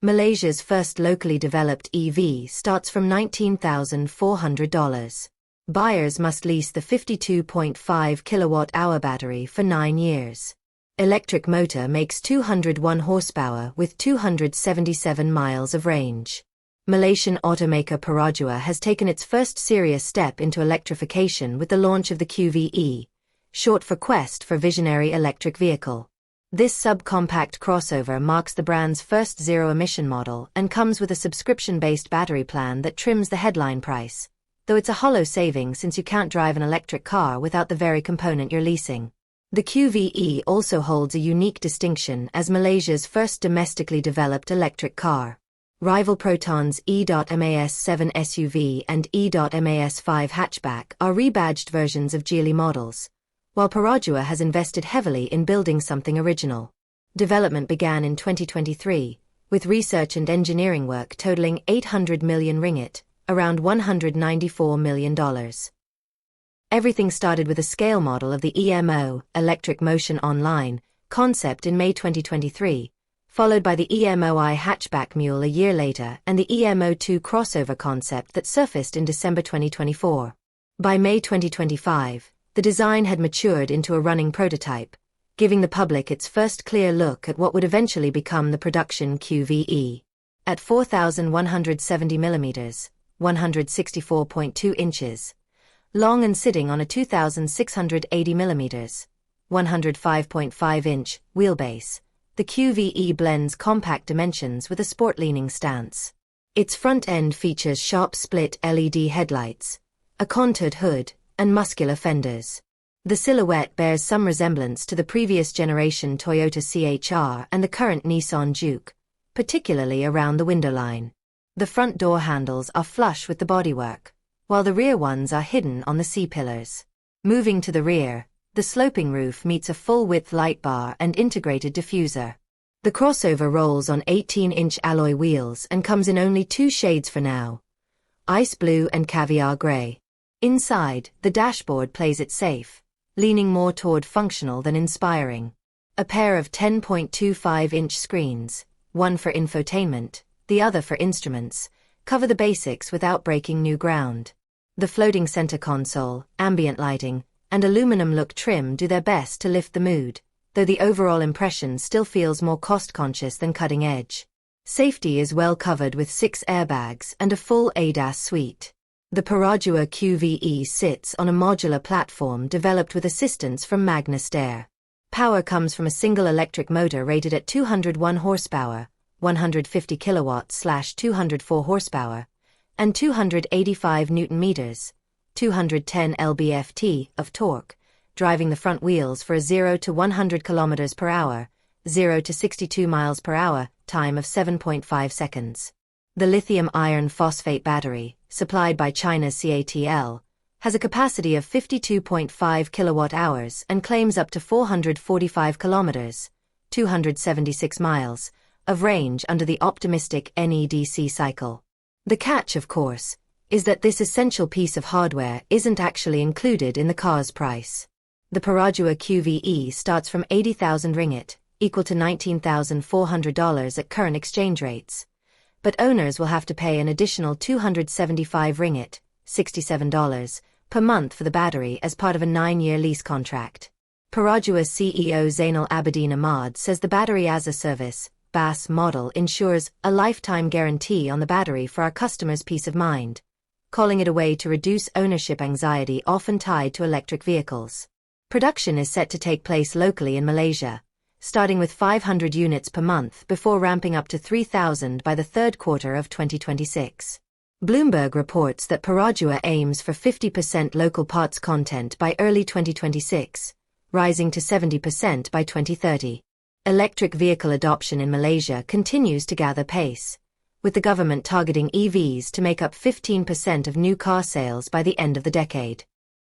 Malaysia's first locally developed EV starts from $19,400. Buyers must lease the 52.5 kilowatt-hour battery for 9 years. Electric motor makes 201 horsepower with 277 miles of range. Malaysian automaker Perodua has taken its first serious step into electrification with the launch of the QV-E, short for Quest for Visionary Electric Vehicle. This subcompact crossover marks the brand's first zero-emission model and comes with a subscription-based battery plan that trims the headline price, though it's a hollow saving since you can't drive an electric car without the very component you're leasing. The QV-E also holds a unique distinction as Malaysia's first domestically developed electric car. Rival Proton's e.MAS 7 SUV and e.MAS 5 hatchback are rebadged versions of Geely models, while Perodua has invested heavily in building something original. Development began in 2023, with research and engineering work totaling 800 million ringgit, around $194 million. Everything started with a scale model of the e.MO, Electric Motion Online, concept in May 2023, followed by the e.MOI hatchback mule a year later and the e.MO2 crossover concept that surfaced in December 2024. By May 2025, the design had matured into a running prototype, giving the public its first clear look at what would eventually become the production QV-E. At 4,170 mm, 164.2 inches, long and sitting on a 2,680 mm, 105.5-inch, wheelbase, the QV-E blends compact dimensions with a sport-leaning stance. Its front end features sharp split LED headlights, a contoured hood, and muscular fenders. The silhouette bears some resemblance to the previous generation Toyota CHR and the current Nissan Juke, particularly around the window line. The front door handles are flush with the bodywork, while the rear ones are hidden on the C-pillars. Moving to the rear, the sloping roof meets a full-width light bar and integrated diffuser. The crossover rolls on 18-inch alloy wheels and comes in only 2 shades for now: ice blue and caviar gray. Inside, the dashboard plays it safe, leaning more toward functional than inspiring. A pair of 10.25-inch screens, one for infotainment, the other for instruments, cover the basics without breaking new ground. The floating center console, ambient lighting, and aluminum-look trim do their best to lift the mood, though the overall impression still feels more cost-conscious than cutting-edge. Safety is well covered with 6 airbags and a full ADAS suite. The Perodua QV-E sits on a modular platform developed with assistance from Magna. Power comes from a single electric motor rated at 201 horsepower, 150 kilowatts/204 horsepower, and 285 newton-meters, 210 lb-ft of torque, driving the front wheels for a 0 to 100 km per hour, 0 to 62 miles per hour, time of 7.5 seconds. The lithium iron phosphate battery, supplied by China's CATL, has a capacity of 52.5 kilowatt-hours and claims up to 445 kilometers, 276 miles, of range under the optimistic NEDC cycle. The catch, of course, is that this essential piece of hardware isn't actually included in the car's price. The Perodua QV-E starts from 80,000 ringgit, equal to $19,400 at current exchange rates, but owners will have to pay an additional 275 ringgit, $67, per month for the battery as part of a 9-year lease contract. Perodua CEO Zainal Abidin Ahmad says the battery as a service (BaaS) model ensures a lifetime guarantee on the battery for our customers' peace of mind, calling it a way to reduce ownership anxiety often tied to electric vehicles. Production is set to take place locally in Malaysia, starting with 500 units per month before ramping up to 3,000 by the third quarter of 2026. Bloomberg reports that Perodua aims for 50% local parts content by early 2026, rising to 70% by 2030. Electric vehicle adoption in Malaysia continues to gather pace, with the government targeting EVs to make up 15% of new car sales by the end of the decade.